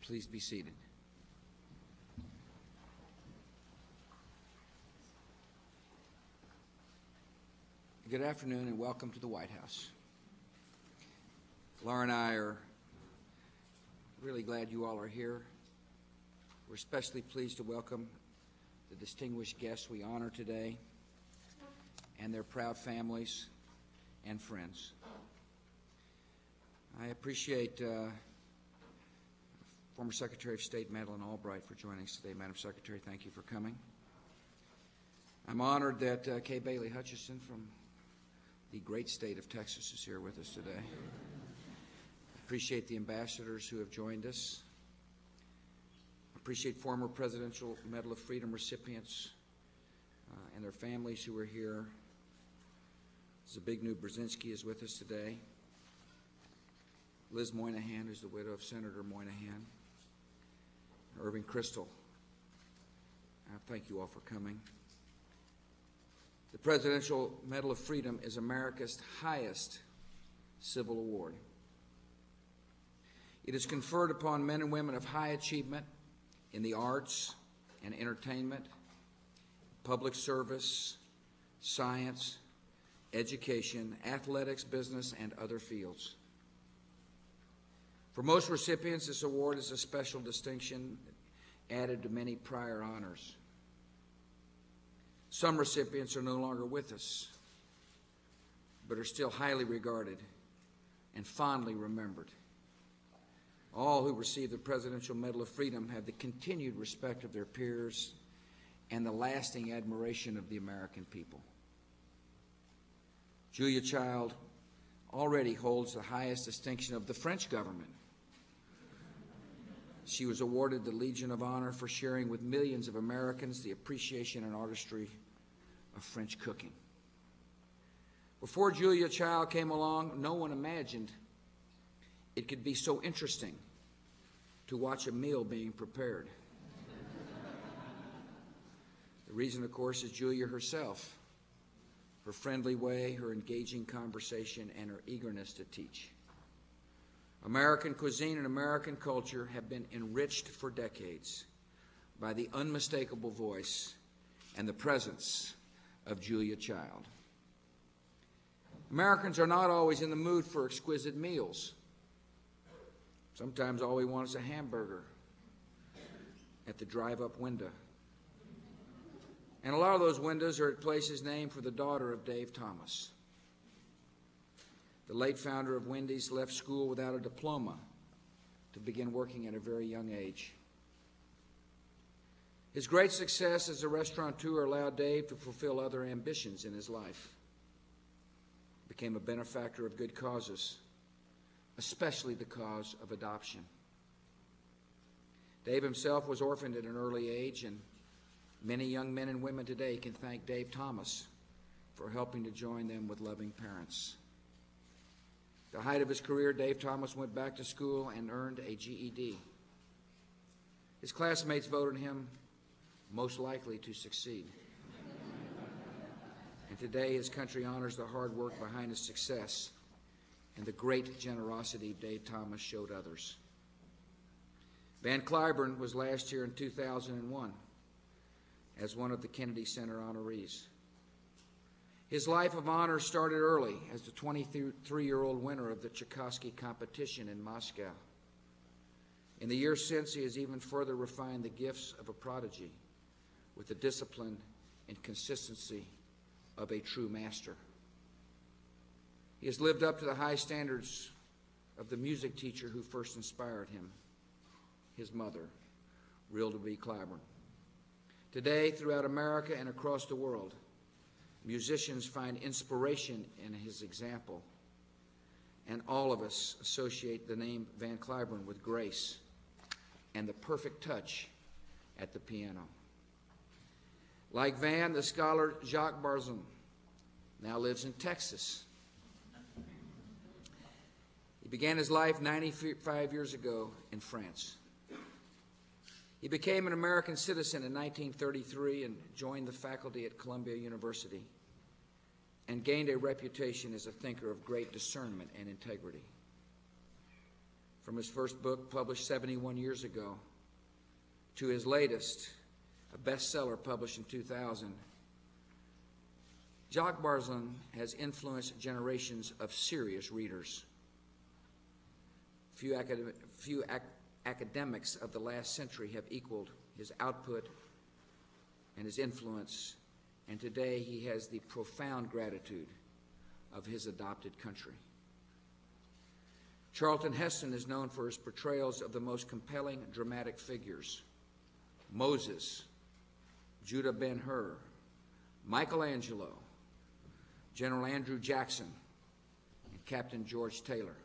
Please be seated. Good afternoon and welcome to the White House. Laura and I are really glad you all are here. We're especially pleased to welcome the distinguished guests we honor today and their proud families and friends. I appreciate former Secretary of State Madeleine Albright for joining us today. Madam Secretary, thank you for coming. I'm honored that Kay Bailey Hutchison from the great state of Texas is here with us today. I appreciate the ambassadors who have joined us. I appreciate former Presidential Medal of Freedom recipients and their families who are here. Zbigniew Brzezinski is with us today. Liz Moynihan, who's the widow of Senator Moynihan. Irving Kristol. Thank you all for coming. The Presidential Medal of Freedom is America's highest civil award. It is conferred upon men and women of high achievement in the arts and entertainment, public service, science, education, athletics, business, and other fields. For most recipients, this award is a special distinction added to many prior honors. Some recipients are no longer with us, but are still highly regarded and fondly remembered. All who receive the Presidential Medal of Freedom have the continued respect of their peers and the lasting admiration of the American people. Julia Child already holds the highest distinction of the French government. She was awarded the Legion of Honor for sharing with millions of Americans the appreciation and artistry of French cooking. Before Julia Child came along, no one imagined it could be so interesting to watch a meal being prepared. The reason, of course, is Julia herself, her friendly way, her engaging conversation, and her eagerness to teach. American cuisine and American culture have been enriched for decades by the unmistakable voice and the presence of Julia Child. Americans are not always in the mood for exquisite meals. Sometimes all we want is a hamburger at the drive-up window. And a lot of those windows are at places named for the daughter of Dave Thomas. The late founder of Wendy's left school without a diploma to begin working at a very young age. His great success as a restaurateur allowed Dave to fulfill other ambitions in his life. He became a benefactor of good causes, especially the cause of adoption. Dave himself was orphaned at an early age, and many young men and women today can thank Dave Thomas for helping to join them with loving parents. At the height of his career, Dave Thomas went back to school and earned a GED. His classmates voted him most likely to succeed. And today his country honors the hard work behind his success and the great generosity Dave Thomas showed others. Van Cliburn was last here in 2001 as one of the Kennedy Center honorees. His life of honor started early as the 23-year-old winner of the Tchaikovsky competition in Moscow. In the years since, he has even further refined the gifts of a prodigy with the discipline and consistency of a true master. He has lived up to the high standards of the music teacher who first inspired him, his mother, Rilda B. Cliburn. Today, throughout America and across the world, musicians find inspiration in his example, and all of us associate the name Van Cliburn with grace and the perfect touch at the piano. Like Van, the scholar Jacques Barzun now lives in Texas. He began his life 95 years ago in France. He became an American citizen in 1933 and joined the faculty at Columbia University and gained a reputation as a thinker of great discernment and integrity. from his first book published 71 years ago to his latest, a bestseller published in 2000, Jacques Barzun has influenced generations of serious readers. Few academics of the last century have equaled his output and his influence, and today he has the profound gratitude of his adopted country. Charlton Heston is known for his portrayals of the most compelling dramatic figures: Moses, Judah Ben-Hur, Michelangelo, General Andrew Jackson, and Captain George Taylor.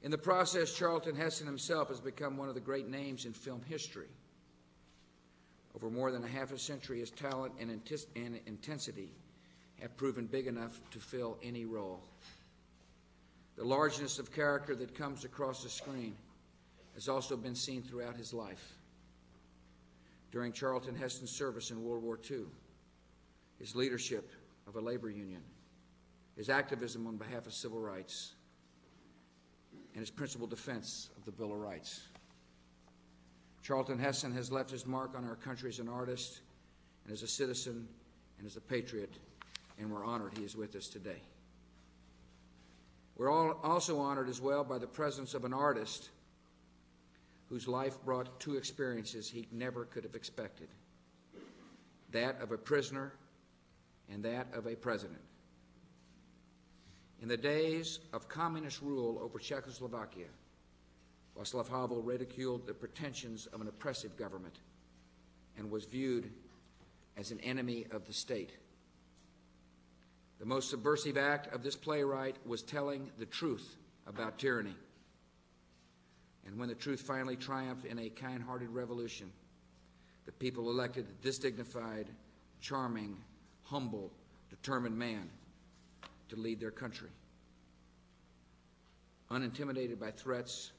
In the process, Charlton Heston himself has become one of the great names in film history. Over more than a half a century, his talent and intensity have proven big enough to fill any role. The largeness of character that comes across the screen has also been seen throughout his life. During Charlton Heston's service in World War II, his leadership of a labor union, his activism on behalf of civil rights, and his principal defense of the Bill of Rights. Charlton Heston has left his mark on our country as an artist and as a citizen and as a patriot, and we're honored he is with us today. We're all also honored as well by the presence of an artist whose life brought two experiences he never could have expected: that of a prisoner and that of a president. In the days of communist rule over Czechoslovakia, Václav Havel ridiculed the pretensions of an oppressive government and was viewed as an enemy of the state. The most subversive act of this playwright was telling the truth about tyranny. And when the truth finally triumphed in a kind-hearted revolution, the people elected this dignified, charming, humble, determined man to lead their country. Unintimidated by threats,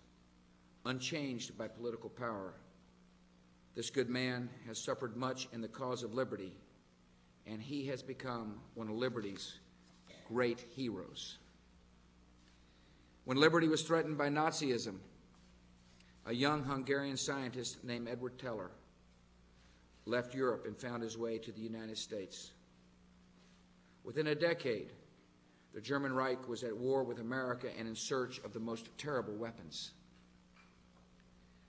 unchanged by political power, this good man has suffered much in the cause of liberty, and he has become one of liberty's great heroes. When liberty was threatened by Nazism, a young Hungarian scientist named Edward Teller left Europe and found his way to the United States. Within a decade, the German Reich was at war with America and in search of the most terrible weapons.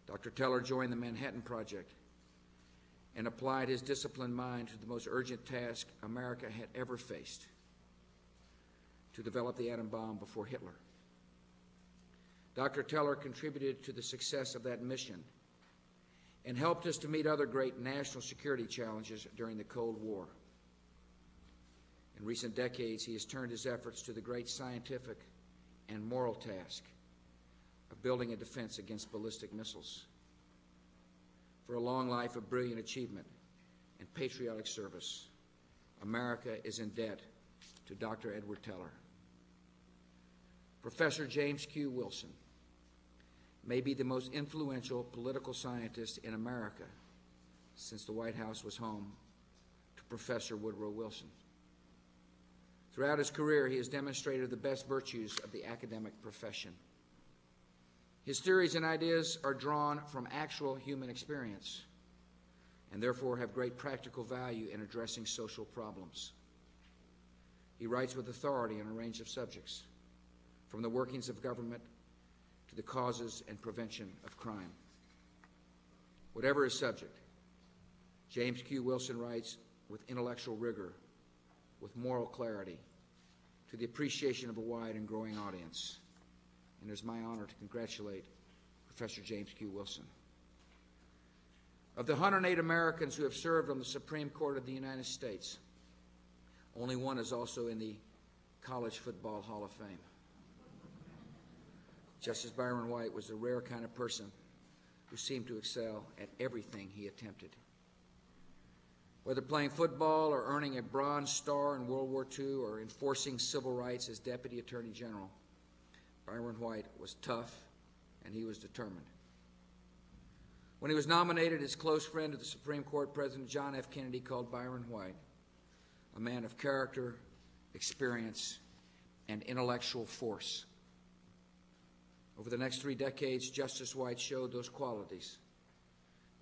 Dr. Teller joined the Manhattan Project and applied his disciplined mind to the most urgent task America had ever faced: to develop the atom bomb before Hitler. Dr. Teller contributed to the success of that mission and helped us to meet other great national security challenges during the Cold War. In recent decades, he has turned his efforts to the great scientific and moral task of building a defense against ballistic missiles. For a long life of brilliant achievement and patriotic service, America is in debt to Dr. Edward Teller. Professor James Q. Wilson may be the most influential political scientist in America since the White House was home to Professor Woodrow Wilson. Throughout his career, he has demonstrated the best virtues of the academic profession. His theories and ideas are drawn from actual human experience and therefore have great practical value in addressing social problems. He writes with authority on a range of subjects, from the workings of government to the causes and prevention of crime. Whatever his subject, James Q. Wilson writes with intellectual rigor, with moral clarity, to the appreciation of a wide and growing audience. And it is my honor to congratulate Professor James Q. Wilson. Of the 108 Americans who have served on the Supreme Court of the United States, only one is also in the College Football Hall of Fame. Justice Byron White was the rare kind of person who seemed to excel at everything he attempted. Whether playing football or earning a Bronze Star in World War II or enforcing civil rights as Deputy Attorney General, Byron White was tough and he was determined. When he was nominated, his close friend of the Supreme Court, President John F. Kennedy, called Byron White a man of character, experience, and intellectual force. Over the next 3 decades, Justice White showed those qualities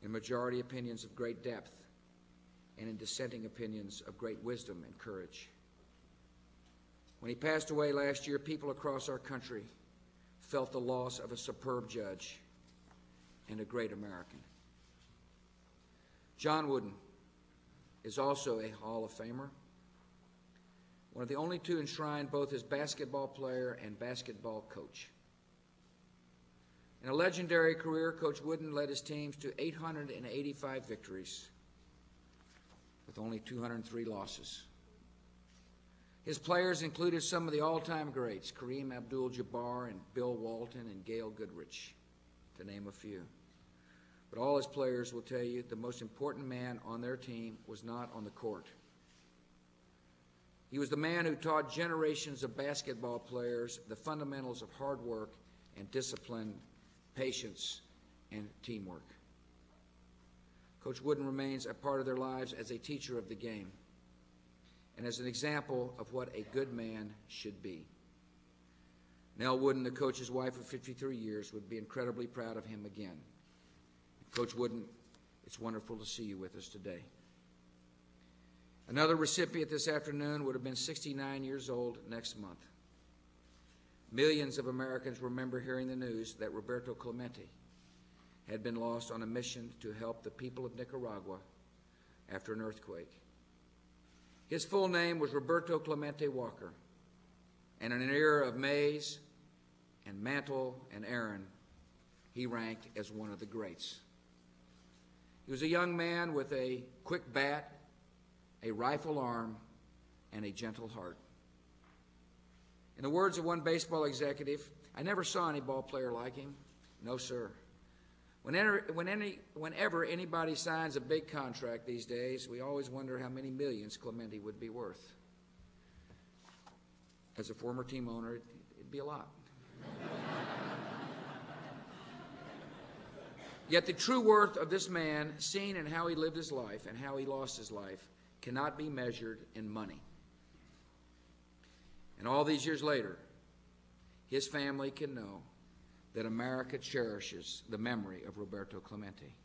in majority opinions of great depth and in dissenting opinions of great wisdom and courage. When he passed away last year, people across our country felt the loss of a superb judge and a great American. John Wooden is also a Hall of Famer, one of the only two enshrined both as basketball player and basketball coach. In a legendary career, Coach Wooden led his teams to 885 victories with only 203 losses. His players included some of the all-time greats, Kareem Abdul-Jabbar and Bill Walton and Gail Goodrich, to name a few. But all his players will tell you the most important man on their team was not on the court. He was the man who taught generations of basketball players the fundamentals of hard work and discipline, patience, and teamwork. Coach Wooden remains a part of their lives as a teacher of the game and as an example of what a good man should be. Nell Wooden, the coach's wife of 53 years, would be incredibly proud of him again. Coach Wooden, it's wonderful to see you with us today. Another recipient this afternoon would have been 69 years old next month. Millions of Americans remember hearing the news that Roberto Clemente had been lost on a mission to help the people of Nicaragua after an earthquake. His full name was Roberto Clemente Walker, and in an era of Mays and Mantle and Aaron, he ranked as one of the greats. He was a young man with a quick bat, a rifle arm, and a gentle heart. In the words of one baseball executive, "I never saw any ball player like him. No, sir. Whenever anybody signs a big contract these days, we always wonder how many millions Clemente would be worth." As a former team owner, it'd be a lot. Yet the true worth of this man, seen in how he lived his life and how he lost his life, cannot be measured in money. And all these years later, his family can know that America cherishes the memory of Roberto Clemente.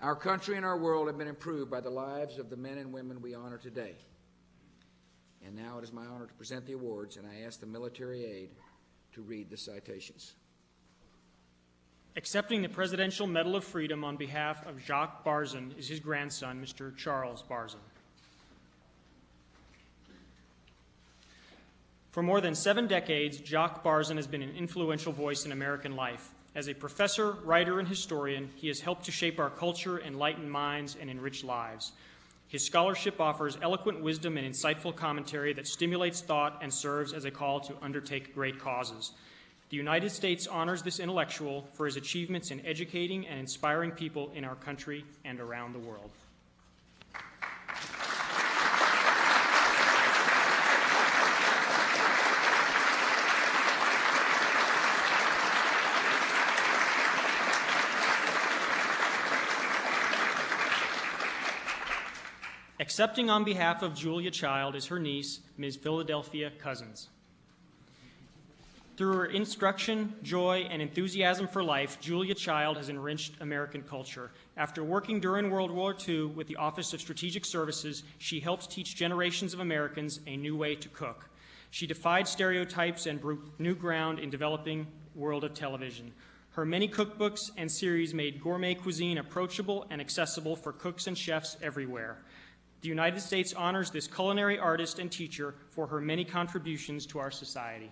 Our country and our world have been improved by the lives of the men and women we honor today. And now it is my honor to present the awards, and I ask the military aide to read the citations. Accepting the Presidential Medal of Freedom on behalf of Jacques Barzin is his grandson, Mr. Charles Barzin. For more than 7 decades, Jacques Barzin has been an influential voice in American life. As a professor, writer, and historian, he has helped to shape our culture, enlighten minds, and enrich lives. His scholarship offers eloquent wisdom and insightful commentary that stimulates thought and serves as a call to undertake great causes. The United States honors this intellectual for his achievements in educating and inspiring people in our country and around the world. Accepting on behalf of Julia Child is her niece, Ms. Philadelphia Cousins. Through her instruction, joy, and enthusiasm for life, Julia Child has enriched American culture. After working during World War II with the Office of Strategic Services, she helped teach generations of Americans a new way to cook. She defied stereotypes and broke new ground in developing world of television. Her many cookbooks and series made gourmet cuisine approachable and accessible for cooks and chefs everywhere. The United States honors this culinary artist and teacher for her many contributions to our society.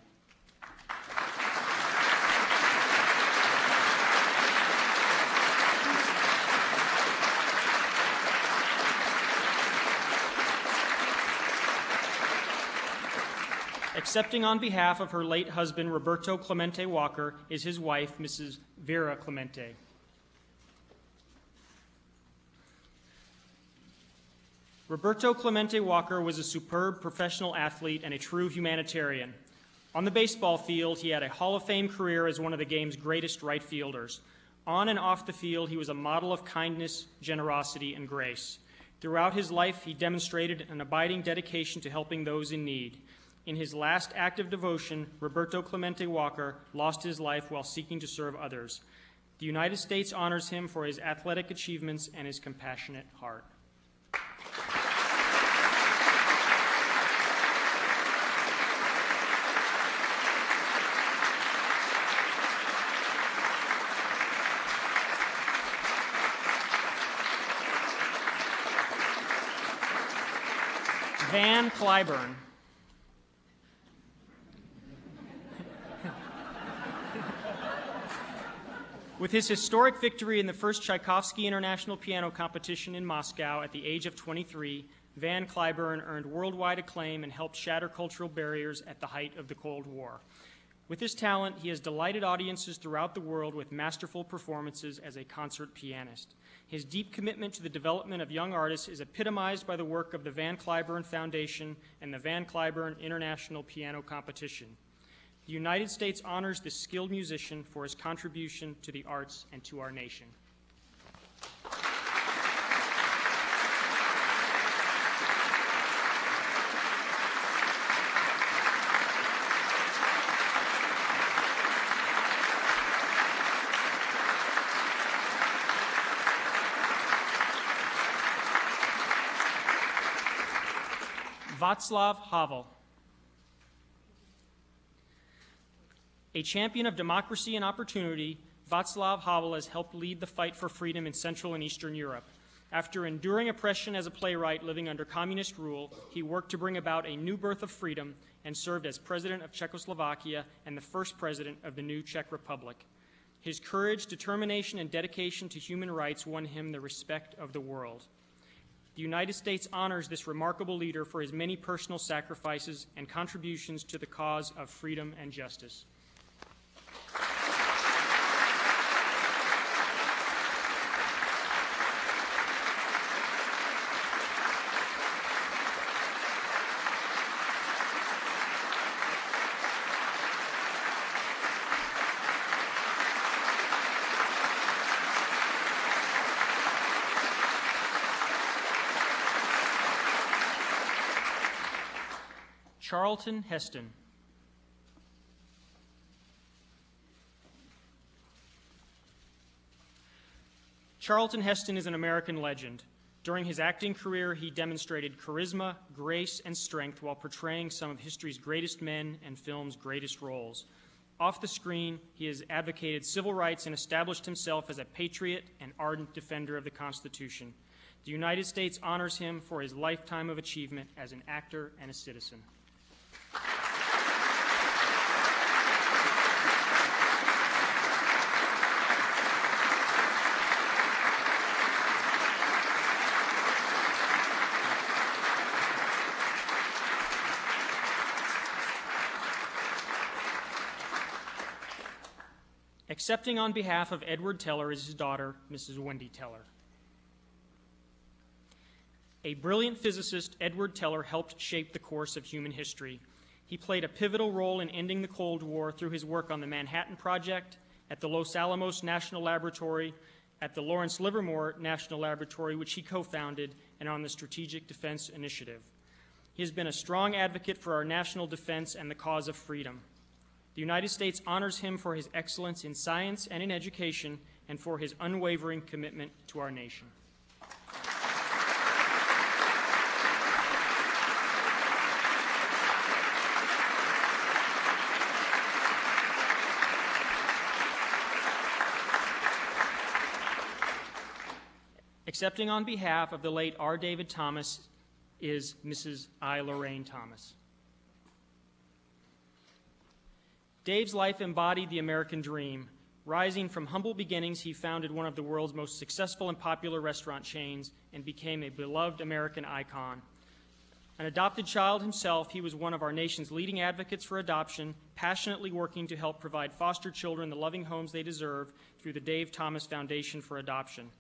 Accepting on behalf of her late husband, Roberto Clemente Walker, is his wife, Mrs. Vera Clemente. Roberto Clemente Walker was a superb professional athlete and a true humanitarian. On the baseball field, he had a Hall of Fame career as one of the game's greatest right fielders. On and off the field, he was a model of kindness, generosity, and grace. Throughout his life, he demonstrated an abiding dedication to helping those in need. In his last act of devotion, Roberto Clemente Walker lost his life while seeking to serve others. The United States honors him for his athletic achievements and his compassionate heart. Van Cliburn. With his historic victory in the first Tchaikovsky International Piano Competition in Moscow at the age of 23, Van Cliburn earned worldwide acclaim and helped shatter cultural barriers at the height of the Cold War. With his talent, he has delighted audiences throughout the world with masterful performances as a concert pianist. His deep commitment to the development of young artists is epitomized by the work of the Van Cliburn Foundation and the Van Cliburn International Piano Competition. The United States honors this skilled musician for his contribution to the arts and to our nation. Václav Havel. A champion of democracy and opportunity, Václav Havel has helped lead the fight for freedom in Central and Eastern Europe. After enduring oppression as a playwright living under communist rule, he worked to bring about a new birth of freedom and served as president of Czechoslovakia and the first president of the new Czech Republic. His courage, determination, and dedication to human rights won him the respect of the world. The United States honors this remarkable leader for his many personal sacrifices and contributions to the cause of freedom and justice. Charlton Heston. Charlton Heston is an American legend. During his acting career, he demonstrated charisma, grace, and strength while portraying some of history's greatest men and film's greatest roles. Off the screen, he has advocated civil rights and established himself as a patriot and ardent defender of the Constitution. The United States honors him for his lifetime of achievement as an actor and a citizen. Accepting on behalf of Edward Teller is his daughter, Mrs. Wendy Teller. A brilliant physicist, Edward Teller helped shape the course of human history. He played a pivotal role in ending the Cold War through his work on the Manhattan Project, at the Los Alamos National Laboratory, at the Lawrence Livermore National Laboratory, which he co-founded, and on the Strategic Defense Initiative. He has been a strong advocate for our national defense and the cause of freedom. The United States honors him for his excellence in science and in education and for his unwavering commitment to our nation. Accepting on behalf of the late R. David Thomas is Mrs. I. Lorraine Thomas. Dave's life embodied the American dream. Rising from humble beginnings, he founded one of the world's most successful and popular restaurant chains and became a beloved American icon. An adopted child himself, he was one of our nation's leading advocates for adoption, passionately working to help provide foster children the loving homes they deserve through the Dave Thomas Foundation for Adoption.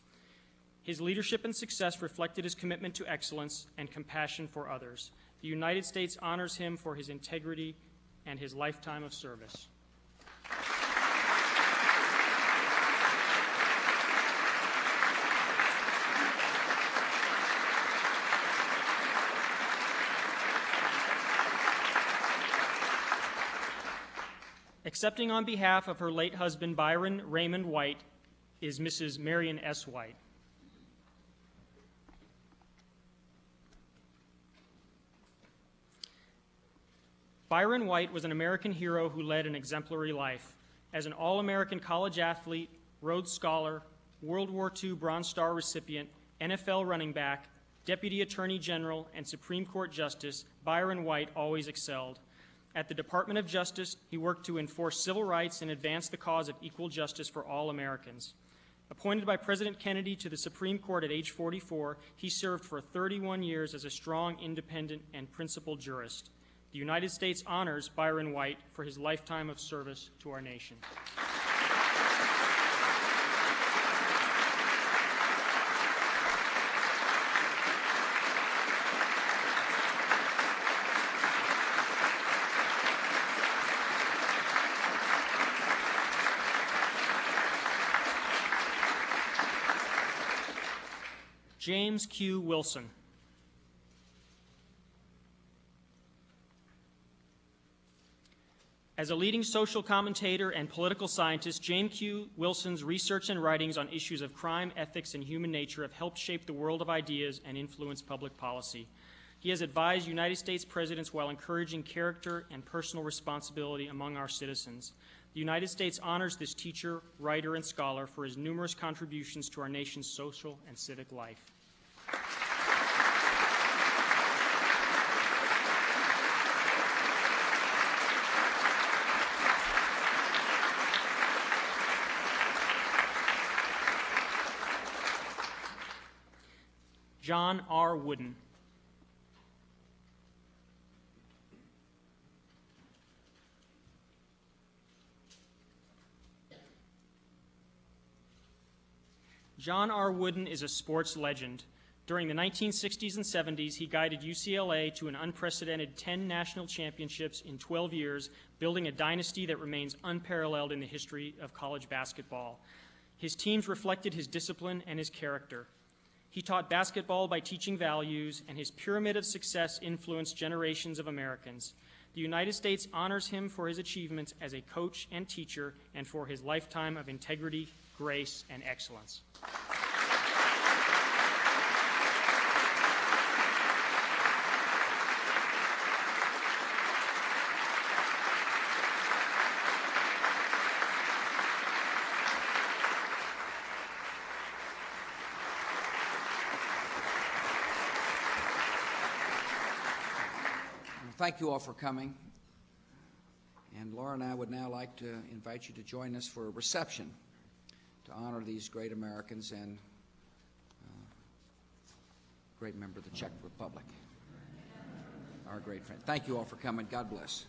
His leadership and success reflected his commitment to excellence and compassion for others. The United States honors him for his integrity and his lifetime of service. Accepting on behalf of her late husband, Byron Raymond White, is Mrs. Marion S. White. Byron White was an American hero who led an exemplary life. As an All-American college athlete, Rhodes Scholar, World War II Bronze Star recipient, NFL running back, Deputy Attorney General, and Supreme Court Justice, Byron White always excelled. At the Department of Justice, he worked to enforce civil rights and advance the cause of equal justice for all Americans. Appointed by President Kennedy to the Supreme Court at age 44, he served for 31 years as a strong, independent, and principled jurist. The United States honors Byron White for his lifetime of service to our nation. James Q. Wilson. As a leading social commentator and political scientist, James Q. Wilson's research and writings on issues of crime, ethics, and human nature have helped shape the world of ideas and influence public policy. He has advised United States presidents while encouraging character and personal responsibility among our citizens. The United States honors this teacher, writer, and scholar for his numerous contributions to our nation's social and civic life. John R. Wooden. John R. Wooden is a sports legend. During the 1960s and 70s, he guided UCLA to an unprecedented 10 national championships in 12 years, building a dynasty that remains unparalleled in the history of college basketball. His teams reflected his discipline and his character. He taught basketball by teaching values, and his pyramid of success influenced generations of Americans. The United States honors him for his achievements as a coach and teacher and for his lifetime of integrity, grace, and excellence. Thank you all for coming. And Laura and I would now like to invite you to join us for a reception to honor these great Americans and great member of the Czech Republic, our great friend. Thank you all for coming. God bless.